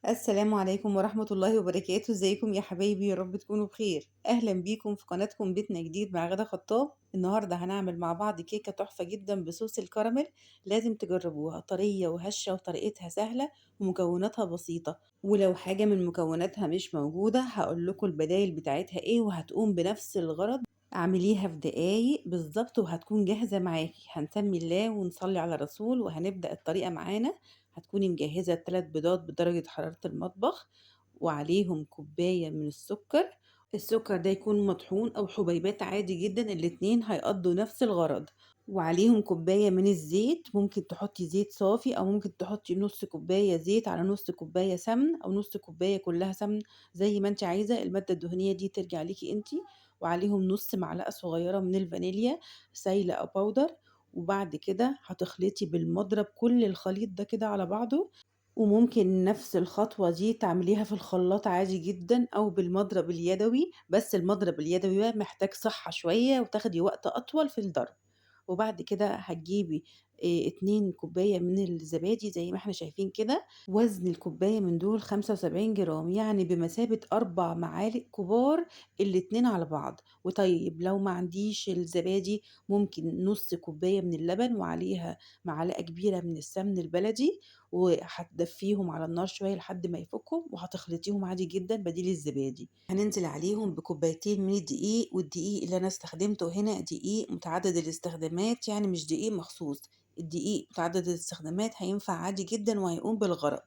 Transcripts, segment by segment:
السلام عليكم ورحمة الله وبركاته، ازيكم يا حبايبي؟ يا رب تكونوا بخير. اهلا بيكم في قناتكم بيتنا جديد مع غدا خطاب. النهارده هنعمل مع بعض كيكة تحفة جدا بصوص الكراميل. لازم تجربوها، طرية وهشة وطريقتها سهلة ومكوناتها بسيطة. ولو حاجة من مكوناتها مش موجودة هقول لكم البدايل بتاعتها ايه وهتقوم بنفس الغرض. اعمليها في دقايق بالظبط وهتكون جاهزة معاكي. هنسمي الله ونصلي على الرسول وهنبدأ الطريقة معانا. هتكوني مجهزة 3 بيضات بدرجة حرارة المطبخ وعليهم كوباية من السكر. السكر ده يكون مطحون أو حبيبات عادي جدا، الاتنين هيقضوا نفس الغرض. وعليهم كوباية من الزيت، ممكن تحطي زيت صافي أو ممكن تحطي نص كوباية زيت على نص كوباية سمن أو نص كوباية كلها سمن، زي ما انت عايزة. المادة الدهنية دي ترجع ليكي انت. وعليهم نص معلقة صغيرة من الفانيليا سايلة أو باودر. وبعد كده هتخلطي بالمضرب كل الخليط ده كده على بعضه. وممكن نفس الخطوة دي تعمليها في الخلاط عادي جدا أو بالمضرب اليدوي، بس المضرب اليدوي بقى محتاج صحة شوية وتاخدي وقت أطول في الضرب. وبعد كده هتجيبي 2 كوباية من الزبادي زي ما احنا شايفين كده. وزن الكوباية من دول 75 جرام، يعني بمثابة 4 معالق كبار الاتنين على بعض. وطيب لو ما عنديش الزبادي، ممكن نص كوباية من اللبن وعليها معلقة كبيرة من السمن البلدي، وهتدفيهم على النار شوية لحد ما يفكوا وهتخلطيهم عادي جدا بديل الزبادي. هننزل عليهم بكوبايتين من الدقيق، والدقيق اللي انا استخدمته هنا دقيق متعدد الاستخدامات، يعني مش دقيق مخصوص. الدقيق متعدد الاستخدامات هينفع عادي جدا وهيقوم بالغرض.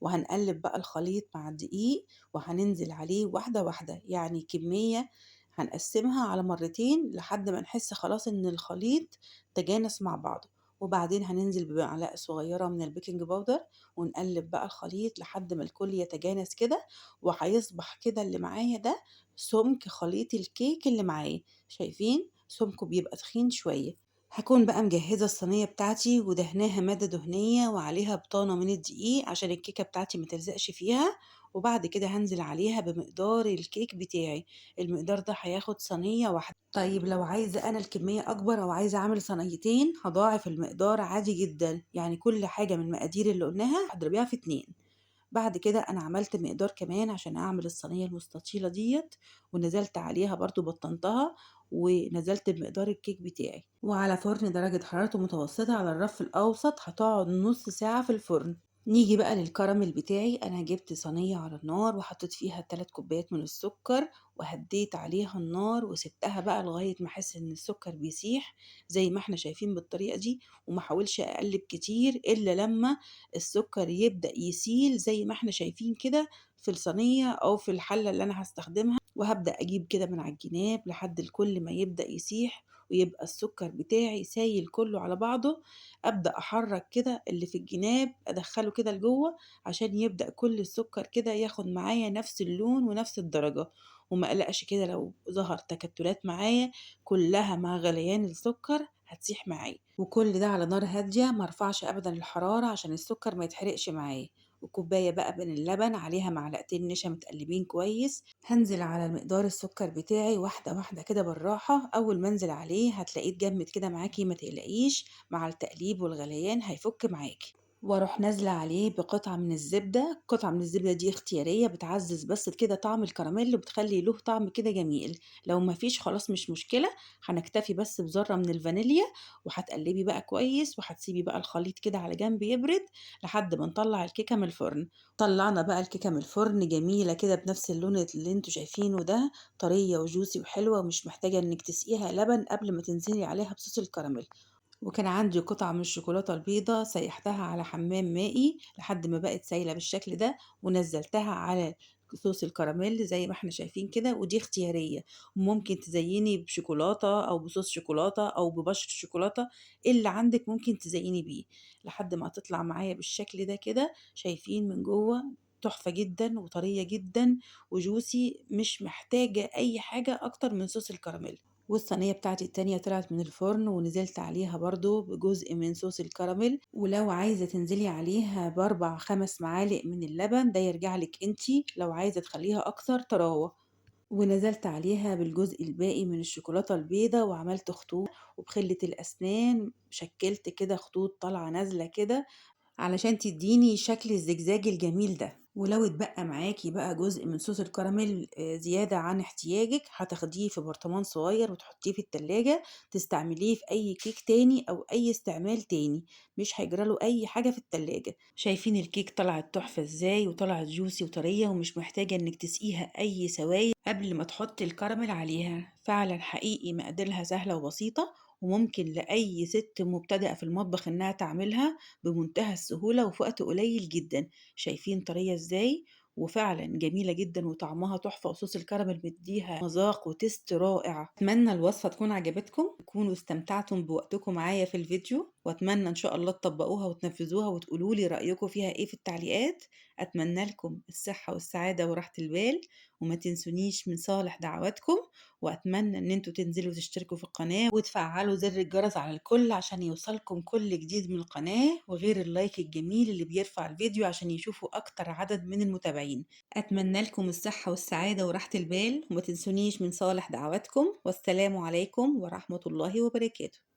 وهنقلب بقى الخليط مع الدقيق وهننزل عليه واحدة واحدة، يعني كمية هنقسمها على مرتين لحد ما نحس خلاص ان الخليط تجانس مع بعضه. وبعدين هننزل بمعلقة صغيرة من البيكنج باودر ونقلب بقى الخليط لحد ما الكل يتجانس كده. وهيصبح كده اللي معايا ده سمك خليط الكيك اللي معايا. شايفين سمكه بيبقى تخين شوية. هكون بقى مجهزة الصينية بتاعتي ودهناها مادة دهنية وعليها بطانة من الدقيق عشان الكيكة بتاعتي ما تلزقش فيها. وبعد كده هنزل عليها بمقدار الكيك بتاعي. المقدار ده هياخد صينية واحدة. طيب لو عايزة أنا الكمية أكبر أو عايزة أعمل صينيتين هضاعف المقدار عادي جدا، يعني كل حاجة من المقادير اللي قلناها هضربيها في 2. بعد كده أنا عملت مقدار كمان عشان أعمل الصينية المستطيلة ديت، ونزلت عليها برضو بطنتها ونزلت بمقدار الكيك بتاعي. وعلى فرن درجة حرارته متوسطة على الرف الأوسط هتقعد نص ساعة في الفرن. نيجي بقى للكراميل بتاعي. أنا جبت صينية على النار وحطيت فيها 3 كوبايات من السكر وهديت عليها النار وسبتها بقى لغاية ما أحس إن السكر بيسيح زي ما احنا شايفين بالطريقة دي. وما حاولش أقلب كتير إلا لما السكر يبدأ يسيل زي ما احنا شايفين كده في الصينية أو في الحلة اللي أنا هستخدمها. وهبدأ أجيب كده من على الجناب لحد الكل ما يبدأ يسيح ويبقى السكر بتاعي سايل كله على بعضه. أبدأ أحرك كده اللي في الجناب أدخله كده لجوه عشان يبدأ كل السكر كده ياخد معايا نفس اللون ونفس الدرجة. وما قلقش كده لو ظهر تكتلات معايا، كلها مع غليان السكر هتسيح معايا. وكل ده على نار هادية، مرفعش أبدا الحرارة عشان السكر ما يتحرقش معايا. وكوباية بقى من اللبن عليها معلقتين نشا متقلبين كويس. هنزل على مقدار السكر بتاعي واحدة واحدة كده بالراحة. أول ما انزل عليه هتلاقيه اتجمد كده معاكي، ما تقلقيش، مع التقليب والغليان هيفك معاكي. واروح نازلة عليه بقطعة من الزبدة. قطعة من الزبدة دي اختيارية، بتعزز بس كده طعم الكراميل وبتخلي له طعم كده جميل. لو ما فيش خلاص مش مشكلة، هنكتفي بس بذرة من الفانيليا. وهتقلبي بقى كويس وهتسيبي بقى الخليط كده على جنب يبرد لحد ما نطلع الكيكة من الفرن. طلعنا بقى الكيكة من الفرن جميلة كده بنفس اللون اللي انتوا شايفينه ده، طرية وجوسي وحلوة ومش محتاجة انك تسقيها لبن قبل ما تنزلي عليها بصوص الكراميل. وكان عندي قطعة من الشوكولاتة البيضة سيحتها على حمام مائي لحد ما بقت سايلة بالشكل ده، ونزلتها على صوص الكراميل زي ما احنا شايفين كده. ودي اختيارية، ممكن تزيني بشوكولاتة أو بصوص شوكولاتة أو ببشر شوكولاتة، اللي عندك ممكن تزيني بيه لحد ما تطلع معايا بالشكل ده كده. شايفين من جوه تحفة جدا وطرية جدا وجوسي، مش محتاجة أي حاجة أكتر من صوص الكراميل. والصينية بتاعتي التانية طلعت من الفرن ونزلت عليها برضو بجزء من صوص الكراميل. ولو عايزة تنزلي عليها بأربع 5 معالق من اللبن، ده يرجعلك انتي، لو عايزة تخليها أكثر طراوة. ونزلت عليها بالجزء الباقي من الشوكولاتة البيضة وعملت خطوط. وبخلة الأسنان شكلت كده خطوط طالعة نازلة كده علشان تديني شكل الزجزاج الجميل ده. ولو اتبقى معاكي بقى جزء من صوص الكراميل زيادة عن احتياجك، هتاخديه في برطمان صغير وتحطيه في التلاجة تستعمليه في أي كيك تاني أو أي استعمال تاني، مش هيجراله أي حاجة في التلاجة. شايفين الكيك طلعت تحفة ازاي، وطلعت جوسي وطرية ومش محتاجة انك تسقيها أي سوائل قبل ما تحطي الكراميل عليها. فعلا حقيقي مقاديرها سهلة وبسيطة، وممكن لأي ست مبتدئة في المطبخ إنها تعملها بمنتهى السهولة وفي وقت قليل جدا. شايفين طرية ازاي؟ وفعلا جميلة جدا وطعمها تحفة، وصوص الكراميل مديها مذاق وتست رائع. اتمنى الوصفة تكون عجبتكم، تكونوا استمتعتم بوقتكم معايا في الفيديو، واتمنى ان شاء الله تطبقوها وتنفذوها وتقولوا لي رأيكم فيها ايه في التعليقات. اتمنى لكم الصحة والسعادة وراحة البال، وما تنسونيش من صالح دعواتكم. واتمنى ان انتوا تنزلوا تشتركوا في القناة وتفعلوا زر الجرس على الكل عشان يوصلكم كل جديد من القناة، وغير اللايك الجميل اللي بيرفع الفيديو عشان يشوفوا اكتر عدد من المتابعين. اتمنى لكم الصحة والسعادة وراحة البال، وما تنسونيش من صالح دعواتكم. والسلام عليكم ورحمة الله وبركاته.